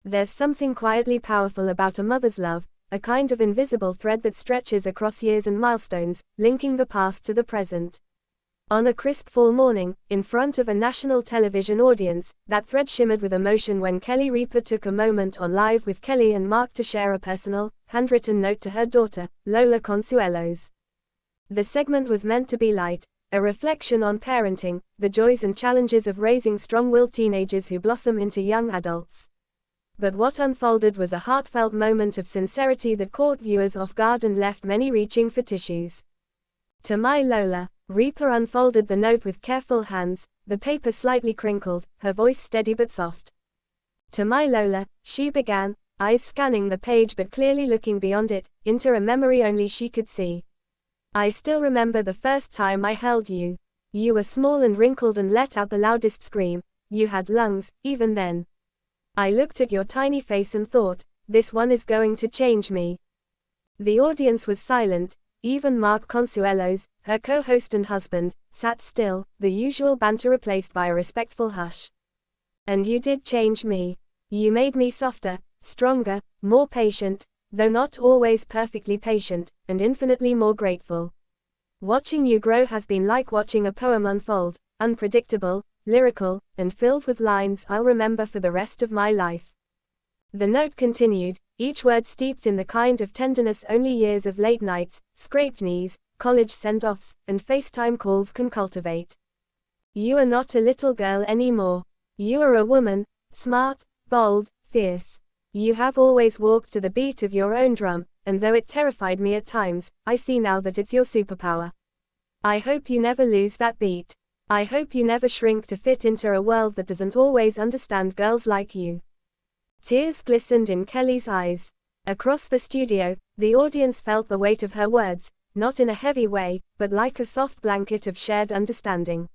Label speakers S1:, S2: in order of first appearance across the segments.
S1: There's something quietly powerful about a mother's love, a kind of invisible thread that stretches across years and milestones, linking the past to the present. On a crisp fall morning, in front of a national television audience, that thread shimmered with emotion when Kelly Ripa took a moment on Live with Kelly and Mark to share a personal, handwritten note to her daughter, Lola Consuelos. The segment was meant to be light, a reflection on parenting, the joys and challenges of raising strong-willed teenagers who blossom into young adults. But what unfolded was a heartfelt moment of sincerity that caught viewers off guard and left many reaching for tissues. To my Lola, Ripa unfolded the note with careful hands, the paper slightly crinkled, her voice steady but soft. To my Lola, she began, eyes scanning the page but clearly looking beyond it, into a memory only she could see. I still remember the first time I held you. You were small and wrinkled and let out the loudest scream. You had lungs, even then. I looked at your tiny face and thought, this one is going to change me. The audience was silent. Even Mark Consuelos, her co-host and husband, sat still, the usual banter replaced by a respectful hush. And you did change me. You made me softer, stronger, more patient, though not always perfectly patient, and infinitely more grateful. Watching you grow has been like watching a poem unfold, unpredictable, lyrical, and filled with lines I'll remember for the rest of my life. The note continued, each word steeped in the kind of tenderness only years of late nights, scraped knees, college send-offs, and FaceTime calls can cultivate. You are not a little girl anymore. You are a woman, smart, bold, fierce. You have always walked to the beat of your own drum, and though it terrified me at times, I see now that it's your superpower. I hope you never lose that beat. I hope you never shrink to fit into a world that doesn't always understand girls like you. Tears glistened in Kelly's eyes. Across the studio, the audience felt the weight of her words, not in a heavy way, but like a soft blanket of shared understanding.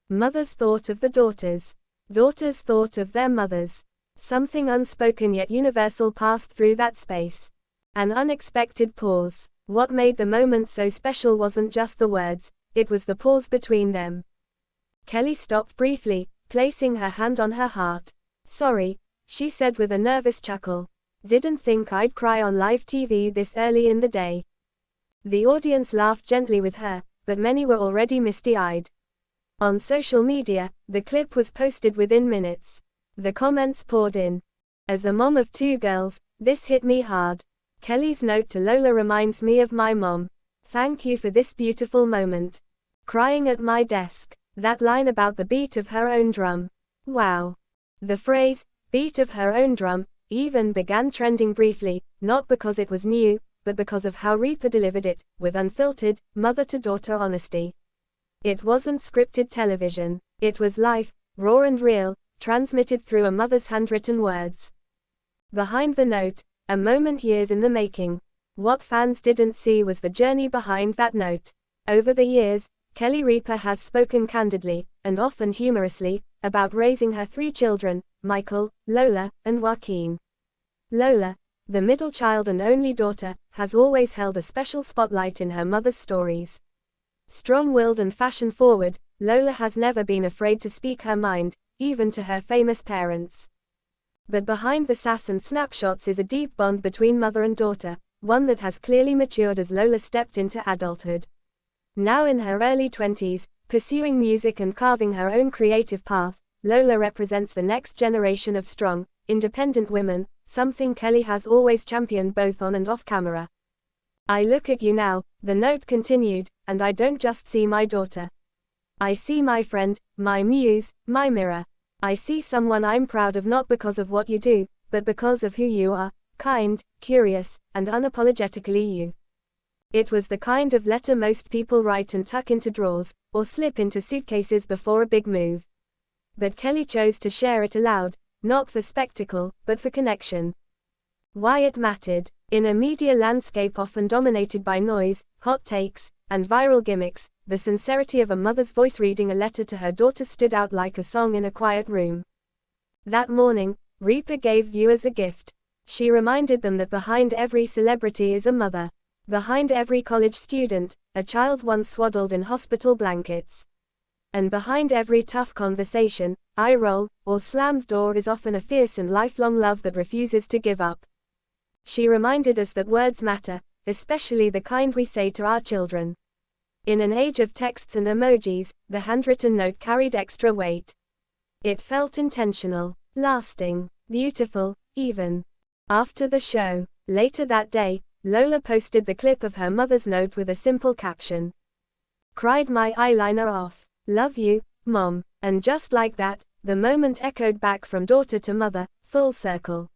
S1: Mothers thought of the daughters. Daughters thought of their mothers. Something unspoken yet universal passed through that space. An unexpected pause. What made the moment so special wasn't just the words, it was the pause between them. Kelly stopped briefly, placing her hand on her heart. Sorry, she said with a nervous chuckle. Didn't think I'd cry on live TV this early in the day. The audience laughed gently with her, but many were already misty-eyed. On social media, the clip was posted within minutes. The comments poured in. As a mom of 2 girls, this hit me hard. Kelly's note to Lola reminds me of my mom. Thank you for this beautiful moment. Crying at my desk. That line about the beat of her own drum. Wow. The phrase, beat of her own drum, even began trending briefly, not because it was new, but because of how Ripa delivered it, with unfiltered, mother-to-daughter honesty. It wasn't scripted television. It was life, raw and real, transmitted through a mother's handwritten words. Behind the note, a moment years in the making. What fans didn't see was the journey behind that note. Over the years, Kelly Ripa has spoken candidly, and often humorously, about raising her 3 children, Michael, Lola, and Joaquin. Lola, the middle child and only daughter, has always held a special spotlight in her mother's stories. Strong-willed and fashion-forward, Lola has never been afraid to speak her mind, even to her famous parents. But behind the sass and snapshots is a deep bond between mother and daughter, one that has clearly matured as Lola stepped into adulthood. Now in her early 20s, pursuing music and carving her own creative path, Lola represents the next generation of strong, independent women, something Kelly has always championed both on and off camera. I look at you now, the note continued, and I don't just see my daughter. I see my friend, my muse, my mirror. I see someone I'm proud of not because of what you do, but because of who you are, kind, curious, and unapologetically you. It was the kind of letter most people write and tuck into drawers, or slip into suitcases before a big move. But Kelly chose to share it aloud, not for spectacle, but for connection. Why it mattered. In a media landscape often dominated by noise, hot takes, and viral gimmicks, the sincerity of a mother's voice reading a letter to her daughter stood out like a song in a quiet room. That morning, Ripa gave viewers a gift. She reminded them that behind every celebrity is a mother. Behind every college student, a child once swaddled in hospital blankets. And behind every tough conversation, eye roll, or slammed door is often a fierce and lifelong love that refuses to give up. She reminded us that words matter, especially the kind we say to our children. In an age of texts and emojis, the handwritten note carried extra weight. It felt intentional, lasting, beautiful, even. After the show, later that day, Lola posted the clip of her mother's note with a simple caption. "Cried my eyeliner off. Love you, Mom." And just like that, the moment echoed back from daughter to mother, full circle.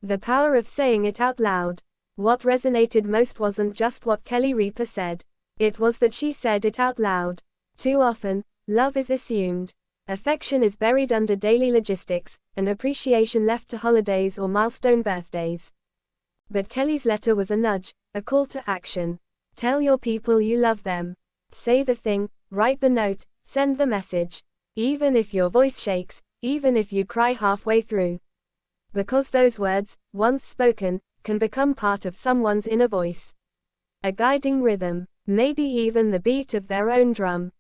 S1: The power of saying it out loud. What resonated most wasn't just what Kelly Ripa said. It was that she said it out loud. Too often, love is assumed. Affection is buried under daily logistics, and appreciation left to holidays or milestone birthdays. But Kelly's letter was a nudge, a call to action. Tell your people you love them. Say the thing, write the note, send the message. Even if your voice shakes, even if you cry halfway through. Because those words, once spoken, can become part of someone's inner voice. A guiding rhythm, maybe even the beat of their own drum.